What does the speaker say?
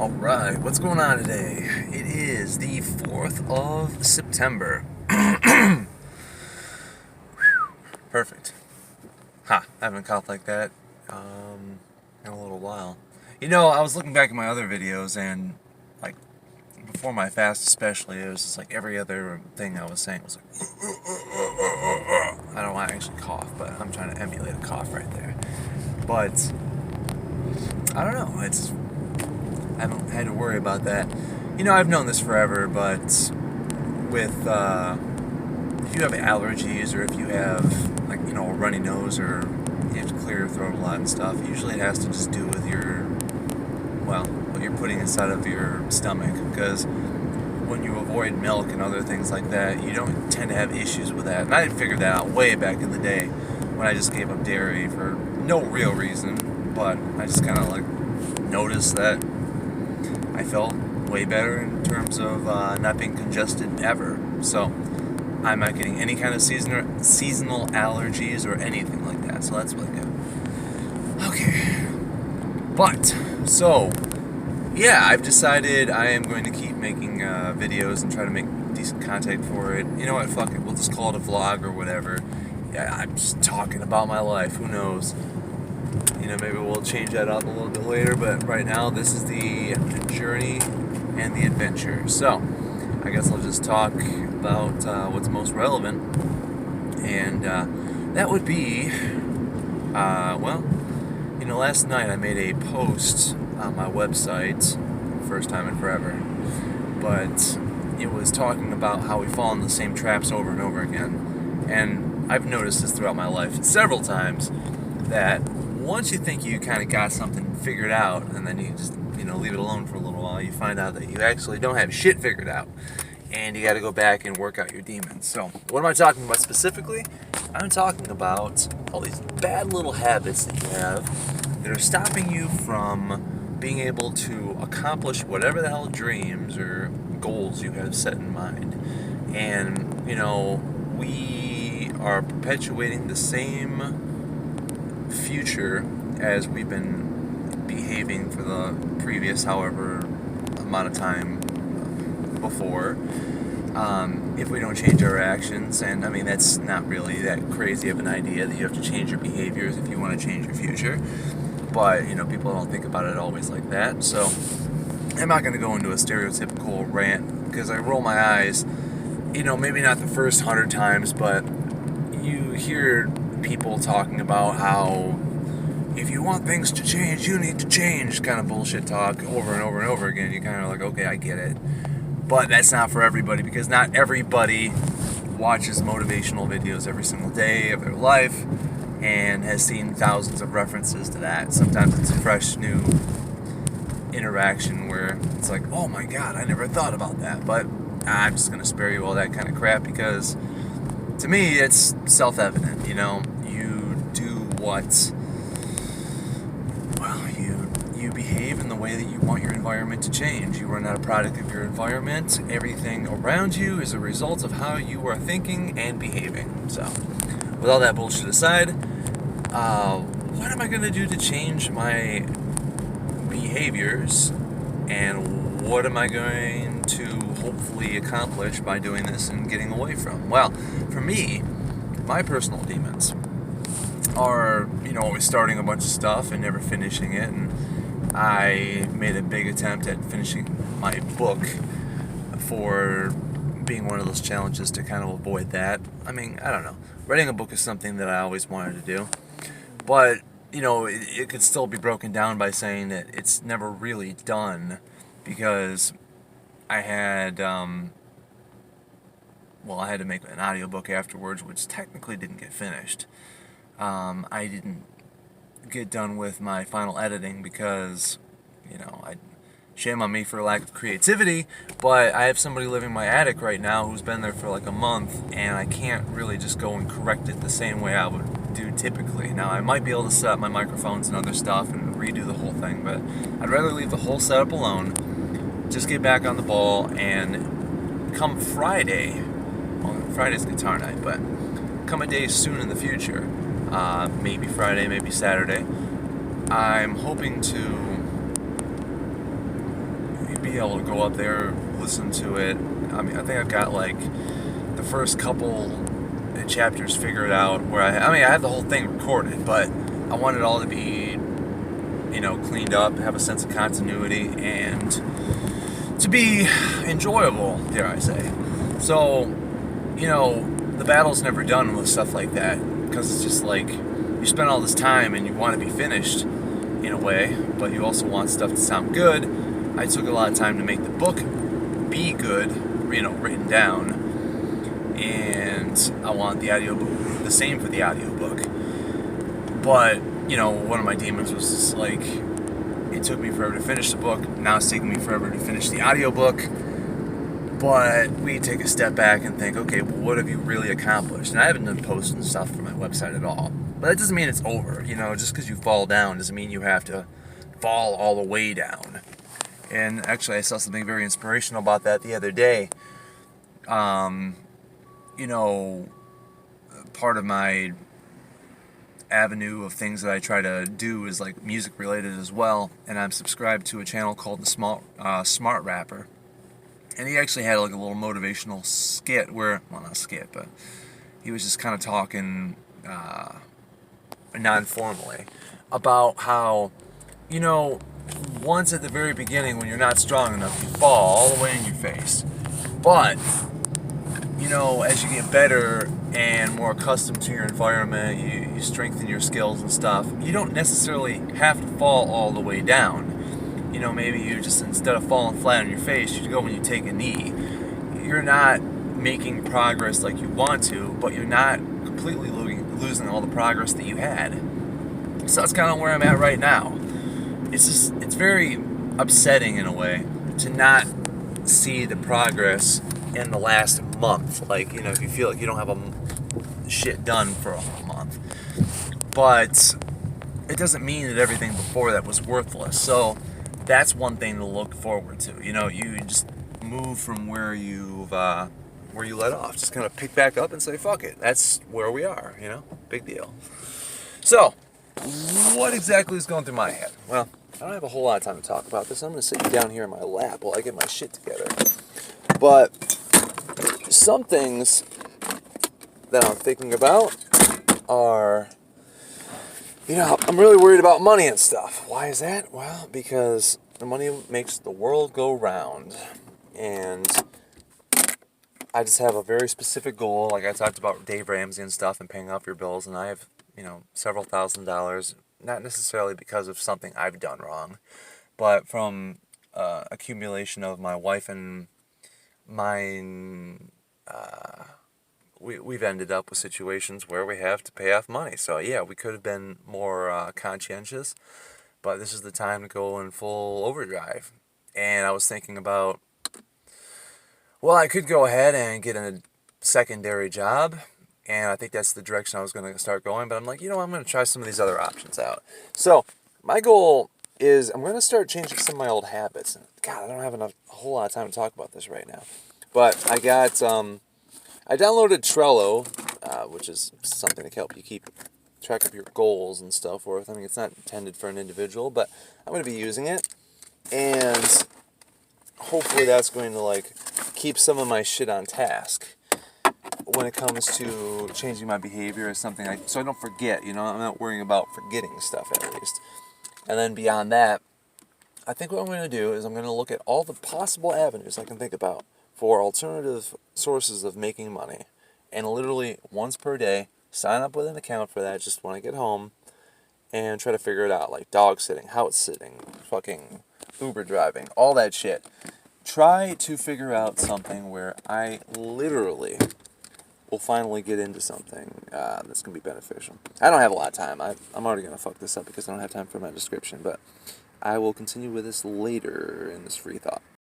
Alright, what's going on today? It is the 4th of September. Perfect. Ha, I haven't coughed like that in a little while. You know, I was looking back at my other videos and, like, before my fast especially, it was just like every other thing I was saying was like, I don't want to actually cough, but I'm trying to emulate a cough right there. But, I don't know, I haven't had to worry about that. You know, I've known this forever, but with, if you have allergies or if you have, like, you know, a runny nose or you have to clear your throat a lot and stuff, usually it has to just do with your, well, what you're putting inside of your stomach, because when you avoid milk and other things like that, you don't tend to have issues with that. And I figured that out way back in the day when I just gave up dairy for no real reason, but I just kind of, like, noticed that I felt way better in terms of not being congested ever. So I'm not getting any kind of seasonal allergies or anything like that. So that's really good. Okay. But, so, yeah, I've decided I am going to keep making videos and try to make decent content for it. You know what, fuck it. We'll just call it a vlog or whatever. Yeah, I'm just talking about my life. Who knows? You know, maybe we'll change that up a little bit later, but right now this is the journey and the adventure. So, I guess I'll just talk about what's most relevant, and that would be, well, you know, last night I made a post on my website, first time in forever, but it was talking about how we fall in the same traps over and over again, and I've noticed this throughout my life several times, that once you think you kind of got something figured out, and then you just, you know, leave it alone for a little while, you find out that you actually don't have shit figured out, and you got to go back and work out your demons. So, what am I talking about specifically? I'm talking about all these bad little habits that you have that are stopping you from being able to accomplish whatever the hell dreams or goals you have set in mind. And, you know, we are perpetuating the same future as we've been behaving for the previous however amount of time before, if we don't change our actions. And I mean, that's not really that crazy of an idea that you have to change your behaviors if you want to change your future, but you know, people don't think about it always like that. So I'm not going to go into a stereotypical rant because I roll my eyes, you know, maybe not the first 100 times, but you hear people talking about how if you want things to change, you need to change, kind of bullshit talk over and over and over again. You kind of like, okay, I get it. But that's not for everybody, because not everybody watches motivational videos every single day of their life and has seen thousands of references to that. Sometimes it's a fresh new interaction where it's like, oh my god, I never thought about that. But I'm just going to spare you all that kind of crap, because to me it's self-evident. You know, you do what, well, you behave in the way that you want your environment to change. You are not a product of your environment. Everything around you is a result of how you are thinking and behaving. So, with all that bullshit aside, what am I going to do to change my behaviors, and what am I going to hopefully accomplish by doing this and getting away from? Well, for me, my personal demons are, you know, always starting a bunch of stuff and never finishing it. And I made a big attempt at finishing my book for being one of those challenges to kind of avoid that. I mean, I don't know. Writing a book is something that I always wanted to do. But, you know, it could still be broken down by saying that it's never really done, because I had, I had to make an audiobook afterwards, which technically didn't get finished. I didn't get done with my final editing because, you know, shame on me for lack of creativity, but I have somebody living in my attic right now who's been there for like a month, and I can't really just go and correct it the same way I would do typically. Now, I might be able to set up my microphones and other stuff and redo the whole thing, but I'd rather leave the whole setup alone, just get back on the ball, and come Friday, well, Friday's guitar night, but come a day soon in the future, maybe Friday, maybe Saturday, I'm hoping to be able to go up there, listen to it. I mean, I think I've got like the first couple chapters figured out where I have the whole thing recorded, but I want it all to be, cleaned up, have a sense of continuity, and to be enjoyable, dare I say. So, the battle's never done with stuff like that, because it's just like, you spend all this time and you want to be finished in a way, but you also want stuff to sound good. I took a lot of time to make the book be good, written down, and I want the audiobook the same for the audiobook. But, one of my demons was just like, it took me forever to finish the book, now it's taking me forever to finish the audiobook. But we take a step back and think, okay, well, what have you really accomplished? And I haven't done posting stuff for my website at all. But that doesn't mean it's over. Just because you fall down doesn't mean you have to fall all the way down. And actually, I saw something very inspirational about that the other day. Part of my avenue of things that I try to do is like music related as well. And I'm subscribed to a channel called the Smart Rapper. And he actually had like a little motivational skit where, well, not a skit, but he was just kind of talking non-formally about how, once at the very beginning when you're not strong enough, you fall all the way in your face. But, as you get better and more accustomed to your environment, you strengthen your skills and stuff, you don't necessarily have to fall all the way down. Maybe you just, instead of falling flat on your face, you go and you take a knee. You're not making progress like you want to, but you're not completely losing all the progress that you had. So that's kind of where I'm at right now. It's very upsetting in a way to not see the progress in the last month. Like, if you feel like you don't have shit done for a whole month. But it doesn't mean that everything before that was worthless. So that's one thing to look forward to. You just move from where you let off. Just kind of pick back up and say, fuck it. That's where we are, Big deal. So, what exactly is going through my head? Well, I don't have a whole lot of time to talk about this. I'm going to sit you down here in my lap while I get my shit together. But some things that I'm thinking about are, I'm really worried about money and stuff. Why is that? Well, because the money makes the world go round. And I just have a very specific goal. Like I talked about Dave Ramsey and stuff and paying off your bills. And I have, several $1,000s. Not necessarily because of something I've done wrong. But from accumulation of my wife and mine, we've ended up with situations where we have to pay off money. So yeah, we could have been more conscientious, but this is the time to go in full overdrive. And I was thinking about, well, I could go ahead and get a secondary job, and I think that's the direction I was going to start going, but I'm like, I'm going to try some of these other options out. So my goal is I'm going to start changing some of my old habits. God, I don't have a whole lot of time to talk about this right now. But I got, I downloaded Trello, which is something to help you keep track of your goals and stuff forth. I mean, it's not intended for an individual, but I'm going to be using it. And hopefully that's going to, keep some of my shit on task when it comes to changing my behavior or something, so I don't forget, I'm not worrying about forgetting stuff at least. And then beyond that, I think what I'm going to do is I'm going to look at all the possible avenues I can think about for alternative sources of making money. And literally once per day, sign up with an account for that just when I get home and try to figure it out. Like dog sitting, house sitting, fucking Uber driving, all that shit. Try to figure out something where I literally will finally get into something that's going to be beneficial. I don't have a lot of time. I'm already going to fuck this up because I don't have time for my description. But I will continue with this later in this free thought.